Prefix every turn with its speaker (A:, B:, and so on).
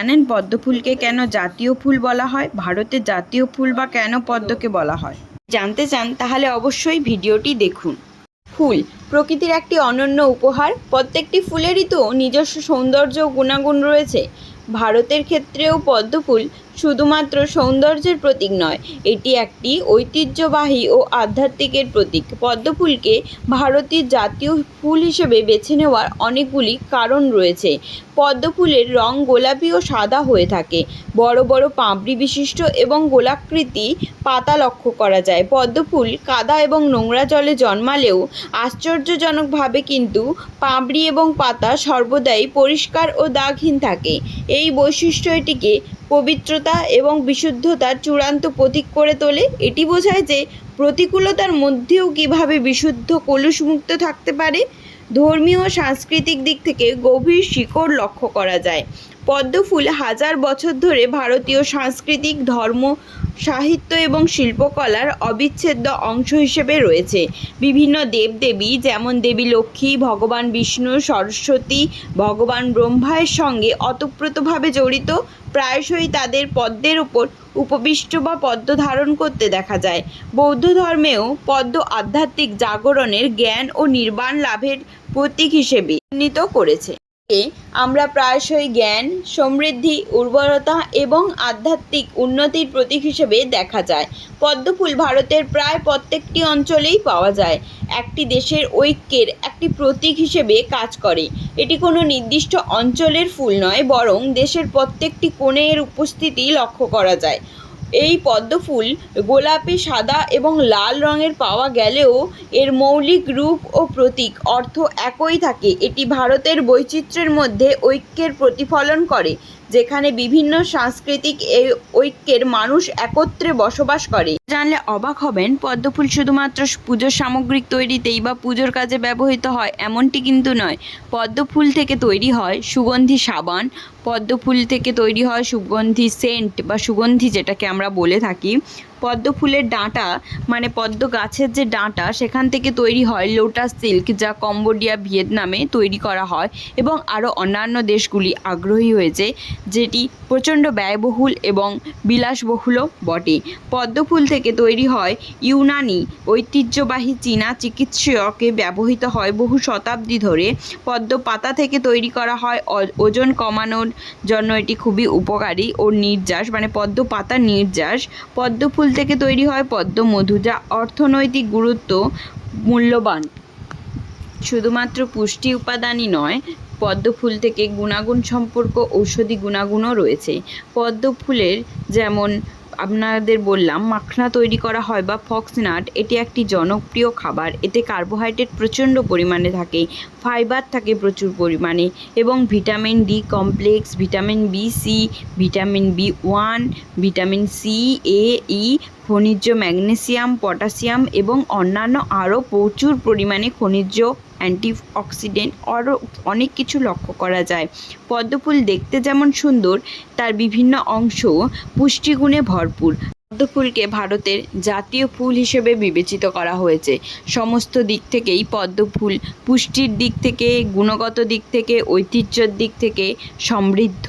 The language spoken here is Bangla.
A: জানেন পদ্ম ফুলকে কেন জাতীয় ফুল বলা হয়? ভারতের জাতীয় ফুল বা কেন পদ্মকে বলা হয়? জানতে চান তাহলে অবশ্যই ভিডিওটি দেখুন। ফুল প্রকৃতির একটি অনন্য উপহার। প্রত্যেকটি ফুলেরই তো নিজস্ব সৌন্দর্য ও গুণাগুণ রয়েছে। ভারতের ক্ষেত্রেও পদ্ম ফুল শুধুমাত্র সৌন্দর্যের প্রতীক নয়, এটি একটি ঐতিহ্যবাহী ও আধ্যাত্মিকের প্রতীক। পদ্ম ফুলকে ভারতের জাতীয় ফুল হিসেবে বেছে নেওয়ার অনেকগুলি কারণ রয়েছে। পদ্ম ফুলের রং গোলাপি ও সাদা হয়ে থাকে। বড় বড় পাপড়ি বিশিষ্ট এবং গোলাকৃতি পাতা লক্ষ্য করা যায়। পদ্ম ফুল কাদা এবং নোংরা জলে জন্মালেও আশ্চর্যজনকভাবে কিন্তু পাপড়ি এবং পাতা সর্বদাই পরিষ্কার ও দাগহীন থাকে। এই বৈশিষ্ট্য এটিকে পবিত্রতা এবং বিশুদ্ধতার চূড়ান্ত প্রতীক করে তোলে। এটি বোঝায় যে প্রতিকূলতার মধ্যেও কীভাবে বিশুদ্ধ কলুষমুক্ত থাকতে পারে। ধর্মীয় ও সাংস্কৃতিক দিক থেকে গভীর শিকড় লক্ষ্য করা যায়। পদ্ম ফুল হাজার বছর ধরে ভারতীয় সাংস্কৃতিক, ধর্ম, সাহিত্য এবং শিল্পকলার অবিচ্ছেদ্য অংশ হিসেবে রয়েছে। বিভিন্ন দেবদেবী যেমন দেবী লক্ষ্মী, ভগবান বিষ্ণু, সরস্বতী, ভগবান ব্রহ্মার সঙ্গে ওতপ্রোতভাবে জড়িত। প্রায়শই তাদের পদ্মের ওপর উপবিষ্ট বা পদ্ম ধারণ করতে দেখা যায়। বৌদ্ধ ধর্মেও পদ্ম আধ্যাত্মিক জাগরণের, জ্ঞান ও নির্বাণ লাভের প্রতীক হিসেবে চিহ্নিত করেছে। আমরা প্রায়শই জ্ঞান, সমৃদ্ধি, উর্বরতা এবং আধ্যাত্মিক উন্নতির প্রতীক হিসেবে দেখা যায়। পদ্ম ফুল ভারতের প্রায় প্রত্যেকটি অঞ্চলেই পাওয়া যায়। একটি দেশের ঐক্যের একটি প্রতীক হিসেবে কাজ করে। এটি কোনো নির্দিষ্ট অঞ্চলের ফুল নয়, বরং দেশের প্রত্যেকটি কোণে এর উপস্থিতি লক্ষ্য করা যায়। এই পদ্ম ফুল গোলাপি, সাদা এবং লাল রঙের পাওয়া গেলেও এর মৌলিক রূপ ও প্রতীক অর্থ একই থাকে। এটি ভারতের বৈচিত্র্যের মধ্যে ঐক্যের প্রতিফলন করে, যেখানে বিভিন্ন সাংস্কৃতিক ঐক্যের মানুষ একত্রে বসবাস করে। জানলে অবাক হবেন, পদ্ম ফুল শুধুমাত্র পুজোর সামগ্রিক তৈরিতেই বা পুজোর কাজে ব্যবহৃত হয় এমনটি কিন্তু নয়। পদ্ম ফুল থেকে তৈরি হয় সুগন্ধি সাবান, পদ্ম ফুল থেকে তৈরি হয় সুগন্ধি সেন্ট বা সুগন্ধি, যেটাকে আমরা বলে থাকি। পদ্ম ফুলের ডাঁটা মানে পদ্ম গাছের যে ডাঁটা, সেখান থেকে তৈরি হয় লোটাস সিল্ক, যা কম্বোডিয়া, ভিয়েতনামে তৈরি করা হয় এবং আরও অন্যান্য দেশগুলি আগ্রহী হয়েছে, যেটি প্রচণ্ড ব্যয়বহুল এবং বিলাসবহুলও বটে। পদ্ম ফুল থেকে তৈরি হয় ইউনানি ঐতিহ্যবাহী চীনা চিকিৎসকে ব্যবহৃত হয় বহু শতাব্দী ধরে। পদ্ম পাতা থেকে তৈরি করা হয় ওজন কমানোর জন্য এটি খুবই উপকারী ও নির্যাস মানে পদ্ম পাতা নির্যাস। পদ্ম ফুল থেকে তৈরি হয় পদ্ম মধু, যা অর্থনৈতিক গুরুত্ব মূল্যবান। শুধুমাত্র পুষ্টি উপাদানই নয়, পদ্ম ফুল থেকে গুণাগুণ সম্পর্ক ঔষধি গুণাগুণও রয়েছে। পদ্ম ফুলের যেমন আপনাদের বললাম মাখনা তৈরি করা হয় বা ফক্সনাট, এটি একটি জনপ্রিয় খাবার। এতে কার্বোহাইড্রেট প্রচণ্ড পরিমাণে থাকে, ফাইবার থাকে প্রচুর পরিমাণে এবং vitamin D complex, vitamin B C, vitamin B one, vitamin C, A, E, খনিজ ম্যাগনেসিয়াম, পটাশিয়াম এবং অন্যান্য আরও প্রচুর পরিমাণে খনিজ, অ্যান্টিঅক্সিডেন্ট আরও অনেক কিছু লক্ষ্য করা যায়। পদ্ম ফুল দেখতে যেমন সুন্দর, তার বিভিন্ন অংশ পুষ্টিগুণে ভরপুর। পদ্ম ফুলকে ভারতের জাতীয় ফুল হিসেবে বিবেচিত করা হয়েছে। সমস্ত দিক থেকেই পদ্ম ফুল পুষ্টির দিক থেকে, গুণগত দিক থেকে, ঐতিহ্যের দিক থেকে সমৃদ্ধ।